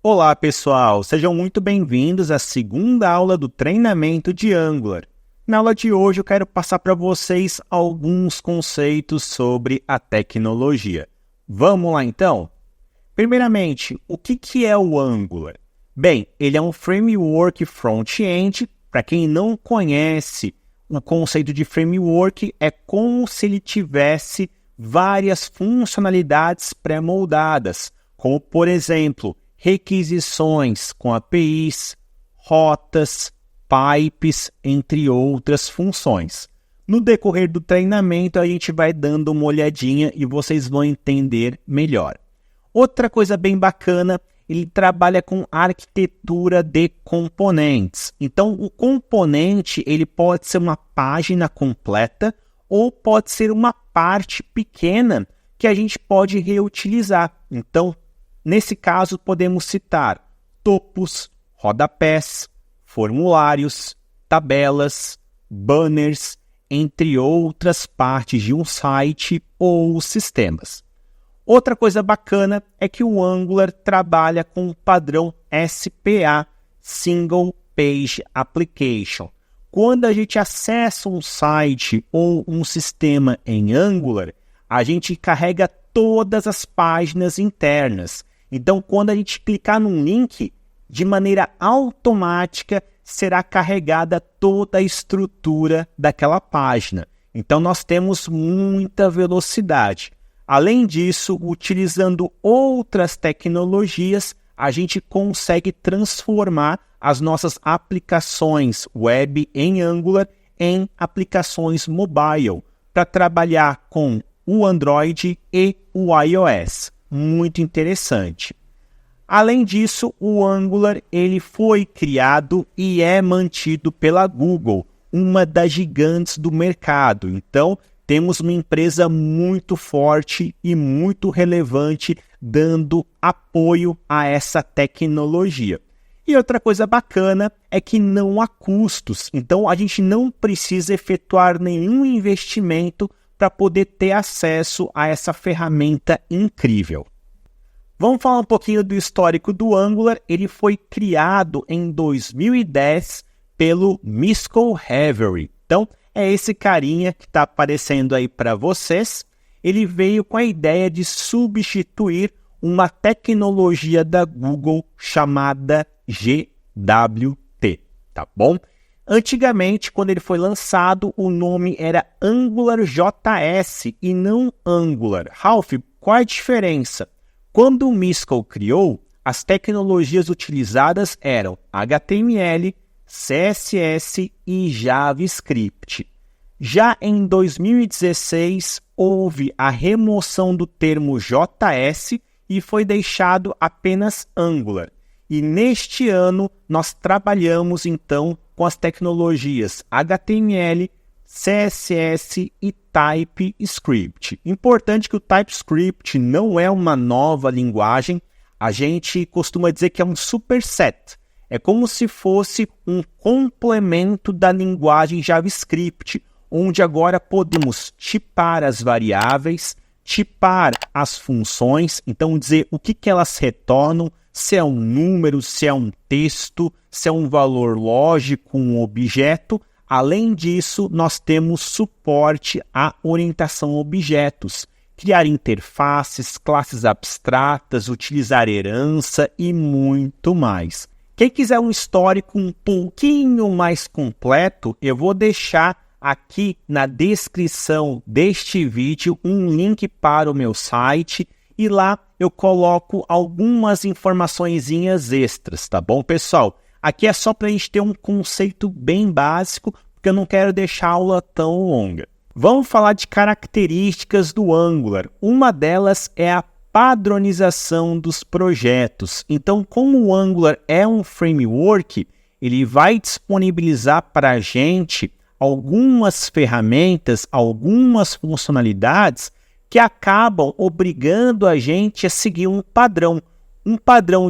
Olá pessoal, sejam muito bem-vindos à segunda aula do treinamento de Angular. Na aula de hoje eu quero passar para vocês alguns conceitos sobre a tecnologia. Vamos lá então? Primeiramente, o que é o Angular? Bem, ele é um framework front-end. Para quem não conhece, o conceito de framework é como se ele tivesse várias funcionalidades pré-moldadas, como por exemplo, requisições com APIs, rotas, pipes, entre outras funções. No decorrer do treinamento, a gente vai dando uma olhadinha e vocês vão entender melhor. Outra coisa bem bacana, ele trabalha com arquitetura de componentes. Então, o componente ele pode ser uma página completa ou pode ser uma parte pequena que a gente pode reutilizar. Então, nesse caso, podemos citar topos, rodapés, formulários, tabelas, banners, entre outras partes de um site ou sistemas. Outra coisa bacana é que o Angular trabalha com o padrão SPA, Single Page Application. Quando a gente acessa um site ou um sistema em Angular, a gente carrega todas as páginas internas. Então, quando a gente clicar num link, de maneira automática será carregada toda a estrutura daquela página. Então, nós temos muita velocidade. Além disso, utilizando outras tecnologias, a gente consegue transformar as nossas aplicações web em Angular em aplicações mobile, para trabalhar com o Android e o iOS. Muito interessante. Além disso, o Angular ele foi criado e é mantido pela Google, uma das gigantes do mercado. Então, temos uma empresa muito forte e muito relevante dando apoio a essa tecnologia. E outra coisa bacana é que não há custos. Então, a gente não precisa efetuar nenhum investimento para poder ter acesso a essa ferramenta incrível. Vamos falar um pouquinho do histórico do Angular. Ele foi criado em 2010 pelo Michael Havery. Então, é esse carinha que está aparecendo aí para vocês. Ele veio com a ideia de substituir uma tecnologia da Google chamada GWT, tá bom? Antigamente, quando ele foi lançado, o nome era AngularJS e não Angular. Ralph, qual a diferença? Quando o Michael criou, as tecnologias utilizadas eram HTML, CSS e JavaScript. Já em 2016, houve a remoção do termo JS e foi deixado apenas Angular. E neste ano, nós trabalhamos então com as tecnologias HTML, CSS e TypeScript. Importante que o TypeScript não é uma nova linguagem, a gente costuma dizer que é um superset. É como se fosse um complemento da linguagem JavaScript, onde agora podemos tipar as variáveis, tipar as funções, então dizer o que elas retornam, se é um número, se é um texto, se é um valor lógico, um objeto. Além disso, nós temos suporte à orientação a objetos, criar interfaces, classes abstratas, utilizar herança e muito mais. Quem quiser um histórico um pouquinho mais completo, eu vou deixar aqui na descrição deste vídeo um link para o meu site e lá eu coloco algumas informaçõezinhas extras, tá bom, pessoal? Aqui é só para a gente ter um conceito bem básico, porque eu não quero deixar a aula tão longa. Vamos falar de características do Angular. Uma delas é a padronização dos projetos. Então, como o Angular é um framework, ele vai disponibilizar para a gente algumas ferramentas, algumas funcionalidades que acabam obrigando a gente a seguir um padrão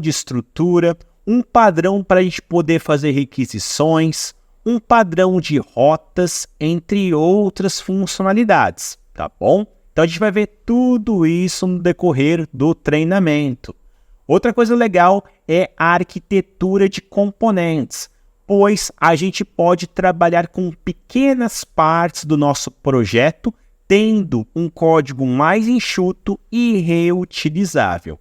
de estrutura, um padrão para a gente poder fazer requisições, um padrão de rotas, entre outras funcionalidades, tá bom? Então a gente vai ver tudo isso no decorrer do treinamento. Outra coisa legal é a arquitetura de componentes, pois a gente pode trabalhar com pequenas partes do nosso projeto, tendo um código mais enxuto e reutilizável.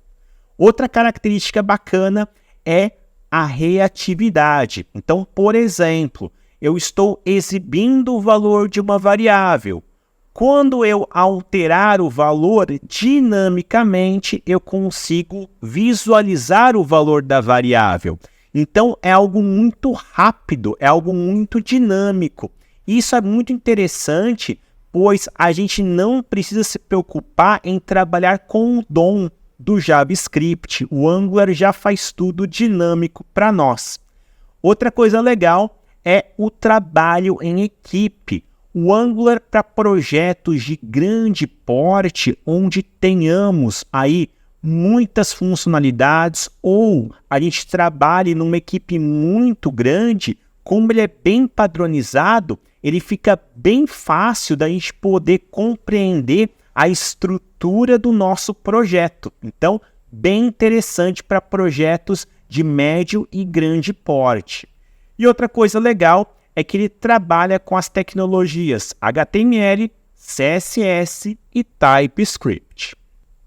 Outra característica bacana é a reatividade. Então, por exemplo, eu estou exibindo o valor de uma variável. Quando eu alterar o valor dinamicamente, eu consigo visualizar o valor da variável. Então, é algo muito rápido, é algo muito dinâmico. Isso é muito interessante, pois a gente não precisa se preocupar em trabalhar com o DOM do JavaScript. O Angular já faz tudo dinâmico para nós. Outra coisa legal é o trabalho em equipe. O Angular para projetos de grande porte, onde tenhamos aí muitas funcionalidades ou a gente trabalhe numa equipe muito grande, como ele é bem padronizado, ele fica bem fácil da gente poder compreender a estrutura do nosso projeto. Então, bem interessante para projetos de médio e grande porte. E outra coisa legal é que ele trabalha com as tecnologias HTML, CSS e TypeScript.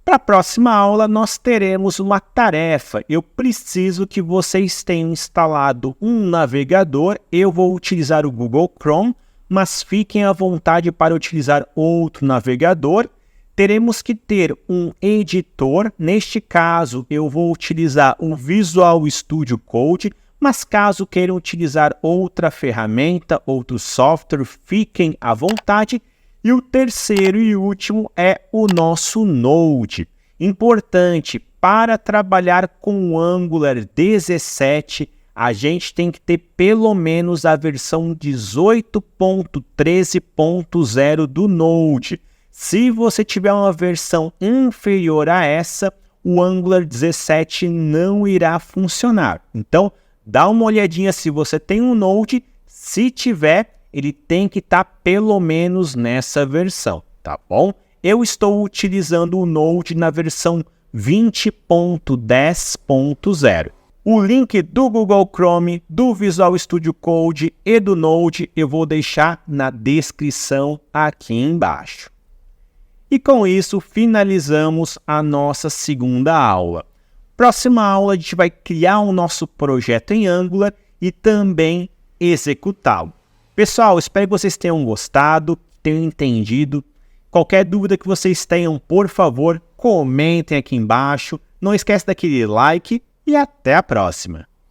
Para a próxima aula, nós teremos uma tarefa. Eu preciso que vocês tenham instalado um navegador. Eu vou utilizar o Google Chrome, mas fiquem à vontade para utilizar outro navegador. Teremos que ter um editor. Neste caso, eu vou utilizar o Visual Studio Code, mas caso queiram utilizar outra ferramenta, outro software, fiquem à vontade. E o terceiro e último é o nosso Node. Importante, para trabalhar com o Angular 17, a gente tem que ter pelo menos a versão 18.13.0 do Node. Se você tiver uma versão inferior a essa, o Angular 17 não irá funcionar. Então, dá uma olhadinha se você tem um Node. Se tiver, ele tem que estar pelo menos nessa versão, tá bom? Eu estou utilizando o Node na versão 20.10.0. O link do Google Chrome, do Visual Studio Code e do Node eu vou deixar na descrição aqui embaixo. E com isso, finalizamos a nossa segunda aula. Próxima aula, a gente vai criar o nosso projeto em Angular e também executá-lo. Pessoal, espero que vocês tenham gostado, tenham entendido. Qualquer dúvida que vocês tenham, por favor, comentem aqui embaixo. Não esquece daquele like e até a próxima.